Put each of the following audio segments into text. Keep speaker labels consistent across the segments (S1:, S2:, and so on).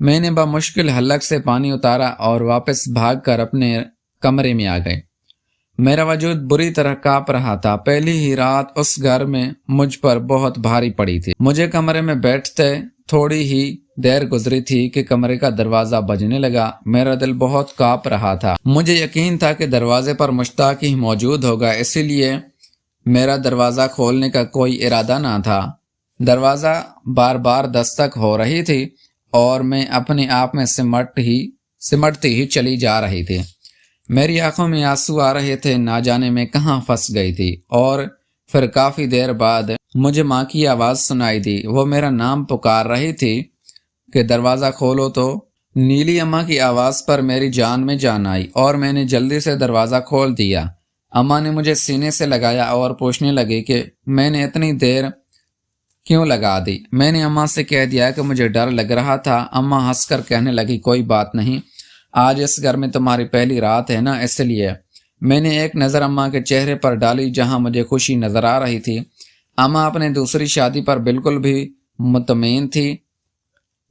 S1: میں نے بمشکل حلق سے پانی اتارا اور واپس بھاگ کر اپنے کمرے میں آ گئے۔ میرا وجود بری طرح کانپ رہا تھا۔ پہلی ہی رات اس گھر میں مجھ پر بہت بھاری پڑی تھی۔ مجھے کمرے میں بیٹھتے تھوڑی ہی دیر گزری تھی کہ کمرے کا دروازہ بجنے لگا۔ میرا دل بہت کانپ رہا تھا۔ مجھے یقین تھا کہ دروازے پر مشتاق ہی موجود ہوگا، اسی لیے میرا دروازہ کھولنے کا کوئی ارادہ نہ تھا۔ دروازہ بار بار دستک ہو رہی تھی اور میں اپنے آپ میں سمٹتی ہی چلی جا رہی تھی۔ میری آنکھوں میں آنسو آ رہے تھے، نہ جانے میں کہاں پھنس گئی تھی۔ اور پھر کافی دیر بعد مجھے ماں کی آواز سنائی دی۔ وہ میرا نام پکار رہی تھی کہ دروازہ کھولو تو نیلی اماں کی آواز پر میری جان میں جان آئی اور میں نے جلدی سے دروازہ کھول دیا۔ اماں نے مجھے سینے سے لگایا اور پوچھنے لگی کہ میں نے اتنی دیر کیوں لگا دی۔ میں نے اماں سے کہہ دیا کہ مجھے ڈر لگ رہا تھا۔ اماں ہنس کر کہنے لگی کوئی بات نہیں، آج اس گھر میں تمہاری پہلی رات ہے نا، اس لیے۔ میں نے ایک نظر اماں کے چہرے پر ڈالی جہاں مجھے خوشی نظر آ رہی تھی۔ اماں اپنے دوسری شادی پر بالکل بھی مطمئن تھی،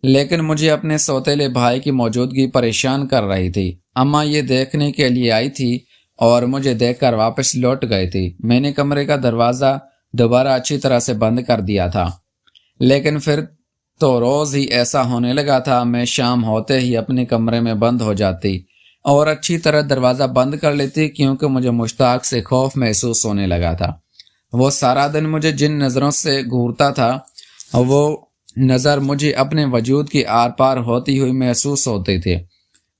S1: لیکن مجھے اپنے سوتیلے بھائی کی موجودگی پریشان کر رہی تھی۔ اماں یہ دیکھنے کے لیے آئی تھی اور مجھے دیکھ کر واپس لوٹ گئی تھی۔ میں نے کمرے کا دروازہ دوبارہ اچھی طرح سے بند کر دیا تھا، لیکن پھر تو روز ہی ایسا ہونے لگا تھا۔ میں شام ہوتے ہی اپنے کمرے میں بند ہو جاتی اور اچھی طرح دروازہ بند کر لیتی، کیونکہ مجھے مشتاق سے خوف محسوس ہونے لگا تھا۔ وہ سارا دن مجھے جن نظروں سے گھورتا تھا، وہ نظر مجھے اپنے وجود کی آر پار ہوتی ہوئی محسوس ہوتی تھی۔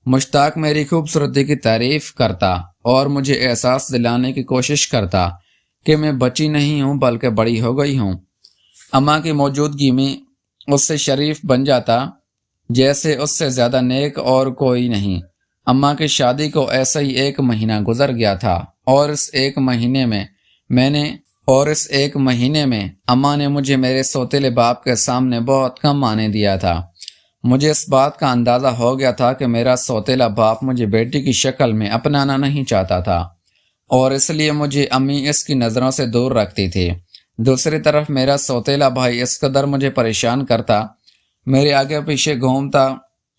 S1: مشتاق میری خوبصورتی کی تعریف کرتا اور مجھے احساس دلانے کی کوشش کرتا کہ میں بچی نہیں ہوں بلکہ بڑی ہو گئی ہوں۔ اماں کی موجودگی میں اس سے شریف بن جاتا جیسے اس سے زیادہ نیک اور کوئی نہیں۔ اماں کی شادی کو ایسا ہی ایک مہینہ گزر گیا تھا اور اس ایک مہینے میں اماں نے مجھے میرے سوتیلے باپ کے سامنے بہت کم آنے دیا تھا۔ مجھے اس بات کا اندازہ ہو گیا تھا کہ میرا سوتیلا باپ مجھے بیٹی کی شکل میں اپنانا نہیں چاہتا تھا اور اس لیے مجھے امی اس کی نظروں سے دور رکھتی تھی۔ دوسری طرف میرا سوتیلا بھائی اس قدر مجھے پریشان کرتا، میرے آگے پیچھے گھومتا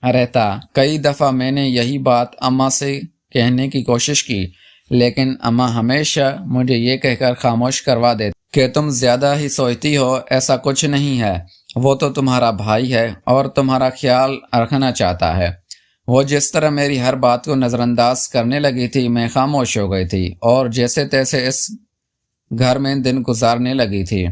S1: رہتا۔ کئی دفعہ میں نے یہی بات اماں سے کہنے کی کوشش کی، لیکن اماں ہمیشہ مجھے یہ کہہ کر خاموش کروا دیتی کہ تم زیادہ ہی سوچتی ہو، ایسا کچھ نہیں ہے، وہ تو تمہارا بھائی ہے اور تمہارا خیال رکھنا چاہتا ہے۔ وہ جس طرح میری ہر بات کو نظر انداز کرنے لگی تھی، میں خاموش ہو گئی تھی اور جیسے تیسے اس گھر میں دن گزارنے لگی تھی۔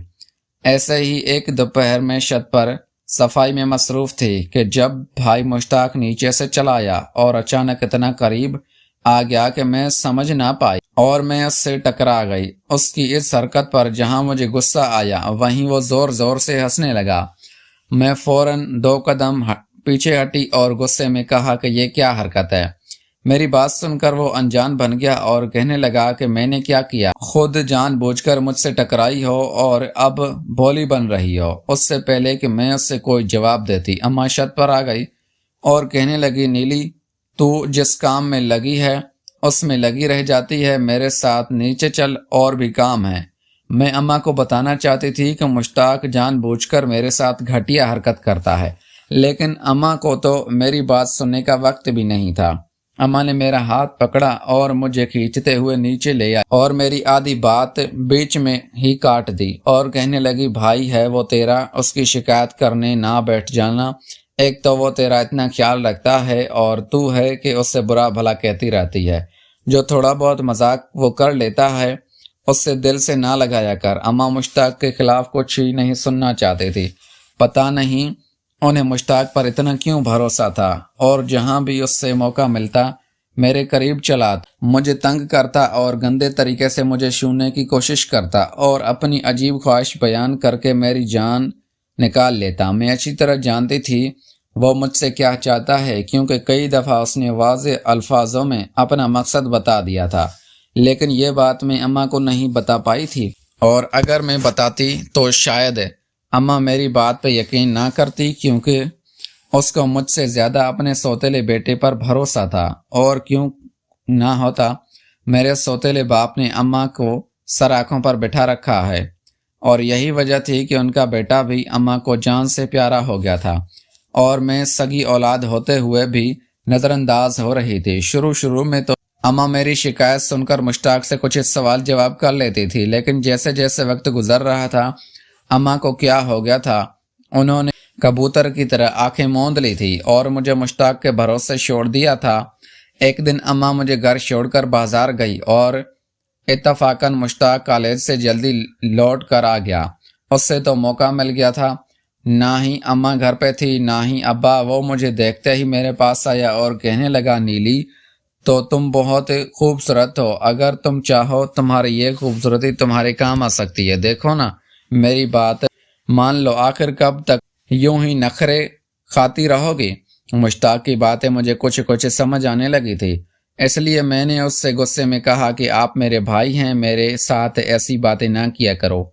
S1: ایسے ہی ایک دوپہر میں چھت پر صفائی میں مصروف تھی کہ جب بھائی مشتاق نیچے سے چلا آیا اور اچانک اتنا قریب آ گیا کہ میں سمجھ نہ پائی اور میں اس سے ٹکرا گئی۔ اس کی اس حرکت پر جہاں مجھے غصہ آیا وہیں وہ زور زور سے ہنسنے لگا۔ میں فوراً 2 قدم پیچھے ہٹی اور غصے میں کہا کہ یہ کیا حرکت ہے۔ میری بات سن کر وہ انجان بن گیا اور کہنے لگا کہ میں نے کیا کیا، خود جان بوجھ کر مجھ سے ٹکرائی ہو اور اب بولی بن رہی ہو۔ اس سے پہلے کہ میں اس سے کوئی جواب دیتی، اماں چھت پر آ گئی اور کہنے لگی نیلی، تو جس کام میں لگی ہے اس میں لگی رہ جاتی ہے، میرے ساتھ نیچے چل، اور بھی کام ہے۔ میں اماں کو بتانا چاہتی تھی کہ مشتاق جان بوجھ کر میرے ساتھ گھٹیا حرکت کرتا ہے، لیکن اماں کو تو میری بات سننے کا وقت بھی نہیں تھا۔ اماں نے میرا ہاتھ پکڑا اور مجھے کھینچتے ہوئے نیچے لے آئی اور میری آدھی بات بیچ میں ہی کاٹ دی اور کہنے لگی بھائی ہے وہ تیرا، اس کی شکایت کرنے نہ بیٹھ جانا۔ ایک تو وہ تیرا اتنا خیال رکھتا ہے اور تو ہے کہ اس سے برا بھلا کہتی رہتی ہے۔ جو تھوڑا بہت مذاق وہ کر لیتا ہے اس سے دل سے نہ لگایا کر۔ اماں مشتاق کے خلاف کچھ ہی نہیں سننا چاہتی تھی۔ پتہ نہیں انہیں مشتاق پر اتنا کیوں بھروسہ تھا، اور جہاں بھی اس سے موقع ملتا میرے قریب چلا، مجھے تنگ کرتا اور گندے طریقے سے مجھے چھونے کی کوشش کرتا اور اپنی عجیب خواہش بیان کر کے میری جان نکال لیتا۔ میں اچھی طرح جانتی تھی وہ مجھ سے کیا چاہتا ہے، کیونکہ کئی دفعہ اس نے واضح الفاظوں میں اپنا مقصد بتا دیا تھا، لیکن یہ بات میں اماں کو نہیں بتا پائی تھی، اور اگر میں بتاتی تو شاید اماں میری بات پہ یقین نہ کرتی، کیونکہ اس کو مجھ سے زیادہ اپنے سوتیلے بیٹے پر بھروسہ تھا۔ اور کیوں نہ ہوتا، میرے سوتیلے باپ نے اماں کو سر آنکھوں پر بٹھا رکھا ہے، اور یہی وجہ تھی کہ ان کا بیٹا بھی اماں کو جان سے پیارا ہو گیا تھا اور میں سگی اولاد ہوتے ہوئے بھی نظر انداز ہو رہی تھی۔ شروع میں تو اماں میری شکایت سن کر مشتاق سے کچھ سوال جواب کر لیتی تھی، لیکن جیسے جیسے وقت گزر رہا تھا اماں کو کیا ہو گیا تھا، انہوں نے کبوتر کی طرح آنکھیں موند لی تھی اور مجھے مشتاق کے بھروسے چھوڑ دیا تھا۔ ایک دن اماں مجھے گھر چھوڑ کر بازار گئی اور اتفاقاً مشتاق کالج سے جلدی لوٹ کر آ گیا۔ اس سے تو موقع مل گیا تھا، نہ ہی اماں گھر پہ تھی نہ ہی ابا۔ وہ مجھے دیکھتے ہی میرے پاس آیا اور کہنے لگا، نیلی تو تم بہت خوبصورت ہو، اگر تم چاہو تمہاری یہ خوبصورتی تمہارے کام آ سکتی ہے، دیکھو نا میری بات مان لو، آخر کب تک یوں ہی نخرے کھاتی رہو گی؟ مشتاق کی باتیں مجھے کچھ سمجھ آنے لگی تھی، اس لیے میں نے اس سے غصے میں کہا کہ آپ میرے بھائی ہیں، میرے ساتھ ایسی باتیں نہ کیا کرو۔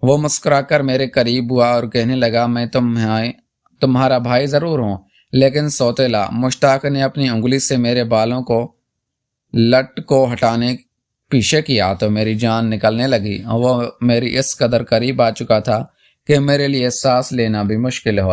S1: وہ مسکرا کر میرے قریب ہوا اور کہنے لگا، میں تمہارا بھائی ضرور ہوں لیکن سوتیلا۔ مشتاق نے اپنی انگلی سے میرے بالوں کو لٹ کو ہٹانے پیچھے کیا تو میری جان نکلنے لگی۔ وہ میری اس قدر قریب آ چکا تھا کہ میرے لیے سانس لینا بھی مشکل ہو